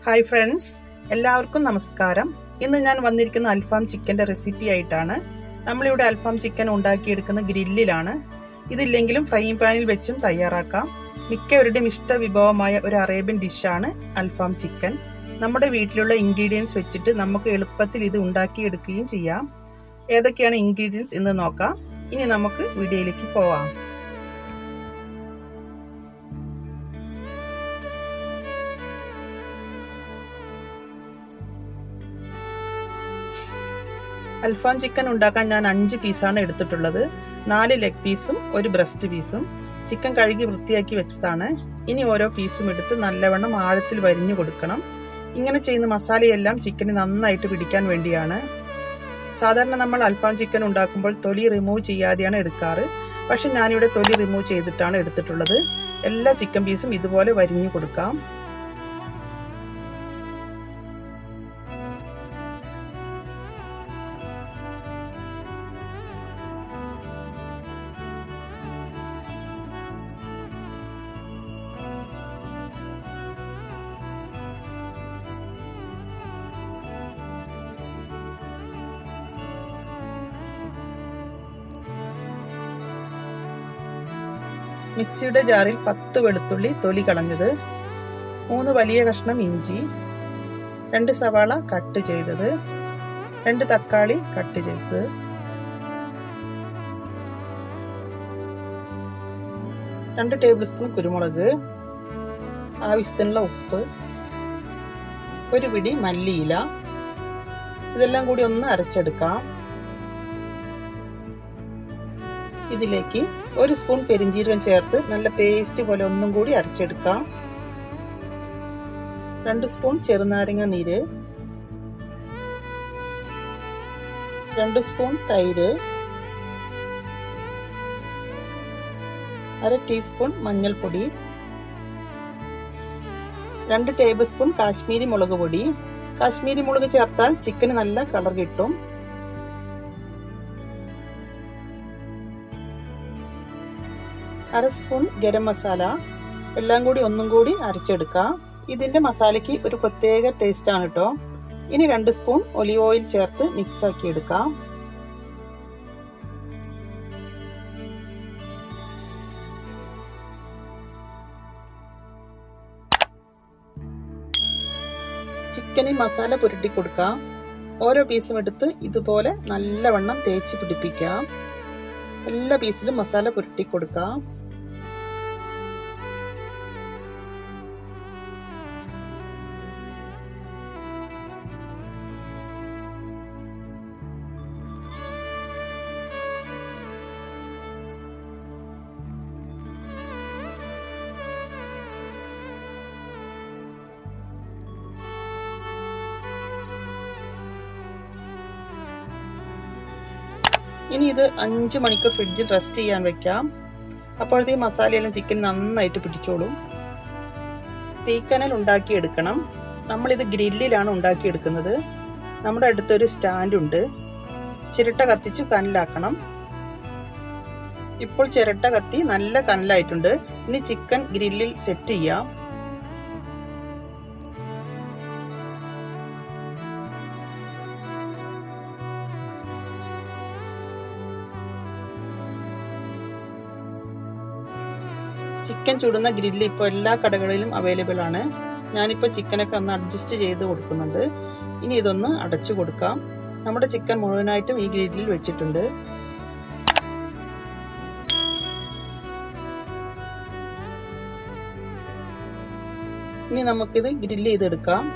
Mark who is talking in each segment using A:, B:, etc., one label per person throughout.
A: Hi friends, എല്ലാവർക്കും നമസ്കാരം. ഇന്ന് ഞാൻ വന്നിരിക്കുന്ന അൽഫാം ചിക്കൻ്റെ റെസിപ്പി ആയിട്ടാണ്. നമ്മളിവിടെ അൽഫാം ചിക്കൻ ഉണ്ടാക്കിയെടുക്കുന്ന ഗ്രില്ലിലാണ്. ഇതില്ലെങ്കിലും ഫ്രൈയിങ് പാനിൽ വെച്ചും തയ്യാറാക്കാം. മിക്കവരുടെയും ഇഷ്ട വിഭവമായ ഒരു അറേബ്യൻ ഡിഷാണ് അൽഫാം ചിക്കൻ. നമ്മുടെ വീട്ടിലുള്ള ഇൻഗ്രീഡിയൻസ് വെച്ചിട്ട് നമുക്ക് എളുപ്പത്തിൽ ഇത് ഉണ്ടാക്കിയെടുക്കുകയും ചെയ്യാം. ഏതൊക്കെയാണ് ഇൻഗ്രീഡിയൻസ് എന്ന് നോക്കാം. ഇനി നമുക്ക് വീഡിയോയിലേക്ക് പോവാം. അൽഫാം ചിക്കൻ ഉണ്ടാക്കാൻ ഞാൻ 5 പീസാണ് എടുത്തിട്ടുള്ളത്. 4 ലെഗ് പീസും ഒരു ബ്രസ്റ്റ് പീസും. ചിക്കൻ കഴുകി വൃത്തിയാക്കി വെച്ചതാണ്. ഇനി ഓരോ പീസും എടുത്ത് നല്ലവണ്ണം ആഴത്തിൽ വരിഞ്ഞു കൊടുക്കണം. ഇങ്ങനെ ചെയ്യുന്ന മസാലയെല്ലാം ചിക്കന് നന്നായിട്ട് പിടിക്കാൻ വേണ്ടിയാണ്. സാധാരണ നമ്മൾ അൽഫാം ചിക്കൻ ഉണ്ടാക്കുമ്പോൾ തൊലി റിമൂവ് ചെയ്യാതെയാണ് എടുക്കാറ്. പക്ഷെ ഞാനിവിടെ തൊലി റിമൂവ് ചെയ്തിട്ടാണ് എടുത്തിട്ടുള്ളത്. എല്ലാ ചിക്കൻ പീസും ഇതുപോലെ വരിഞ്ഞു കൊടുക്കാം. മിക്സിയുടെ ജാറിൽ 10 വെളുത്തുള്ളി തൊലി കളഞ്ഞത്, 3 വലിയ കഷ്ണം ഇഞ്ചി, 2 സവാള കട്ട് ചെയ്തത്, 2 തക്കാളി കട്ട് ചെയ്തത്, 2 ടേബിൾ സ്പൂൺ കുരുമുളക്, ആവശ്യത്തിനുള്ള ഉപ്പ്, ഒരു പിടി മല്ലിയില. ഇതെല്ലാം കൂടി ഒന്ന് അരച്ചെടുക്കാം. ഇതിലേക്ക് 1 സ്പൂൺ പെരിഞ്ജീരകം ചേർത്ത് നല്ല പേസ്റ്റ് പോലെ ഒന്നും കൂടി അരച്ചെടുക്കാം. 2 സ്പൂൺ ചെറുനാരങ്ങ നീര്, 2 സ്പൂൺ തൈര്, 1/2 ടീസ്പൂൺ മഞ്ഞൾപ്പൊടി, 2 ടേബിൾ സ്പൂൺ കാശ്മീരി മുളക് പൊടി. കാശ്മീരി മുളക് ചേർത്താൽ ചിക്കന് നല്ല കളർ കിട്ടും. 1/2 സ്പൂൺ ഗരം മസാല. എല്ലാം കൂടി ഒന്നും കൂടി അരച്ചെടുക്കാം. ഇതിൻ്റെ മസാലയ്ക്ക് ഒരു പ്രത്യേക ടേസ്റ്റ് ആണ് കേട്ടോ. ഇനി 2 സ്പൂൺ ഒലിവ് ഓയിൽ ചേർത്ത് മിക്സ് ആക്കി എടുക്കാം. ചിക്കനിൽ മസാല പുരട്ടി കൊടുക്കാം. ഓരോ പീസും എടുത്ത് ഇതുപോലെ നല്ലവണ്ണം തേച്ച് പിടിപ്പിക്കാം. എല്ലാ പീസിലും മസാല പുരട്ടി കൊടുക്കാം. ഇനി ഇത് 5 മണിക്കൂർ ഫ്രിഡ്ജിൽ റെസ്റ്റ് ചെയ്യാൻ വെക്കാം. അപ്പോഴത്തെ മസാലയെല്ലാം ചിക്കൻ നന്നായിട്ട് പിടിച്ചോളും. തീക്കനൽ ഉണ്ടാക്കിയെടുക്കണം. നമ്മളിത് ഗ്രില്ലിലാണ് ഉണ്ടാക്കിയെടുക്കുന്നത്. നമ്മുടെ അടുത്തൊരു സ്റ്റാൻഡ് ഉണ്ട്. ചിരട്ട കത്തിച്ച് കനലാക്കണം. ഇപ്പോൾ ചിരട്ട കത്തി നല്ല കനലായിട്ടുണ്ട്. ഇനി ചിക്കൻ ഗ്രില്ലിൽ സെറ്റ് ചെയ്യാം. ചിക്കൻ ചുടുന്ന ഗ്രില്ല് ഇപ്പോൾ എല്ലാ കടകളിലും അവൈലബിൾ ആണ്. ഞാനിപ്പോൾ ചിക്കനൊക്കെ ഒന്ന് അഡ്ജസ്റ്റ് ചെയ്ത് കൊടുക്കുന്നുണ്ട്. ഇനി ഇതൊന്ന് അടച്ചു കൊടുക്കാം. നമ്മുടെ ചിക്കൻ മുഴുവനായിട്ടും ഈ ഗ്രില്ലിൽ വെച്ചിട്ടുണ്ട്. ഇനി നമുക്കിത് ഗ്രില്ല് ചെയ്തെടുക്കാം.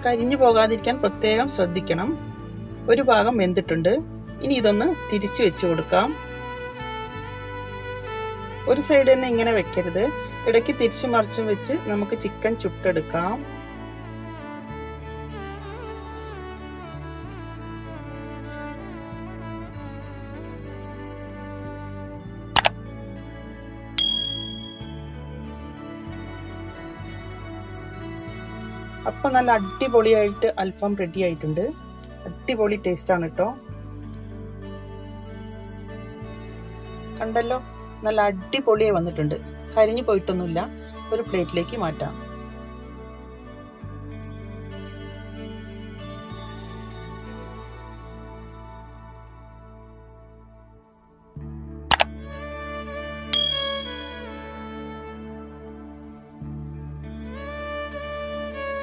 A: കരിഞ്ഞു പോകാതിരിക്കാൻ പ്രത്യേകം ശ്രദ്ധിക്കണം. ഒരു ഭാഗം വെന്തിട്ടുണ്ട്. ഇനി ഇതൊന്ന് തിരിച്ചു വെച്ച് കൊടുക്കാം. ഒരു സൈഡ് തന്നെ ഇങ്ങനെ വെക്കരുത്. ഇടയ്ക്ക് തിരിച്ചു മറിച്ചും വെച്ച് നമുക്ക് ചിക്കൻ ചുട്ടെടുക്കാം. അപ്പം നല്ല അടിപൊളിയായിട്ട് അൽഫാം റെഡി ആയിട്ടുണ്ട്. അടിപൊളി ടേസ്റ്റ് ആണ് കേട്ടോ. കണ്ടല്ലോ, നല്ല അടിപൊളിയായി വന്നിട്ടുണ്ട്. കരിഞ്ഞു പോയിട്ടൊന്നുമില്ല. ഒരു പ്ലേറ്റിലേക്ക് മാറ്റാം.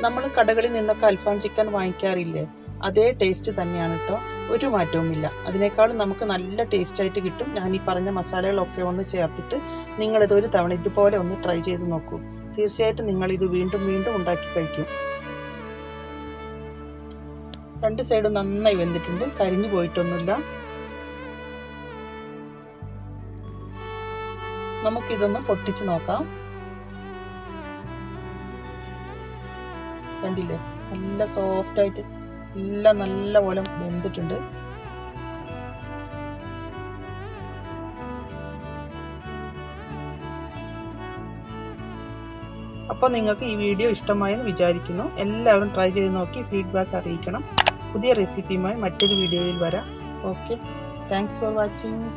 A: നമ്മൾ കടകളിൽ നിന്നൊക്കെ അൽഫാം ചിക്കൻ വാങ്ങിക്കാറില്ലേ, അതേ ടേസ്റ്റ് തന്നെയാണ് കേട്ടോ. ഒരു മാറ്റവുമില്ല. അതിനേക്കാളും നമുക്ക് നല്ല ടേസ്റ്റ് ആയിട്ട് കിട്ടും. ഞാൻ ഈ പറഞ്ഞ മസാലകളൊക്കെ ഒന്ന് ചേർത്തിട്ട് നിങ്ങളിത് ഒരു തവണ ഇതുപോലെ ഒന്ന് ട്രൈ ചെയ്ത് നോക്കൂ. തീർച്ചയായിട്ടും നിങ്ങളിത് വീണ്ടും വീണ്ടും ഉണ്ടാക്കി കഴിക്കും. രണ്ട് സൈഡും നന്നായി വെന്തിട്ടുണ്ട്. കരിഞ്ഞു പോയിട്ടൊന്നുമില്ല. നമുക്കിതൊന്ന് പൊട്ടിച്ച് നോക്കാം. കണ്ടില്ലേ, നല്ല സോഫ്റ്റ് ആയിട്ട് എല്ലാം നല്ലപോലെ വെന്തിട്ടുണ്ട്. അപ്പോൾ നിങ്ങൾക്ക് ഈ വീഡിയോ ഇഷ്ടമായെന്ന് വിചാരിക്കുന്നു. എല്ലാവരും ട്രൈ ചെയ്ത് നോക്കി ഫീഡ്ബാക്ക് അറിയിക്കണം. പുതിയ റെസിപ്പിയുമായി മറ്റൊരു വീഡിയോയിൽ വരാം. Okay, thanks for watching.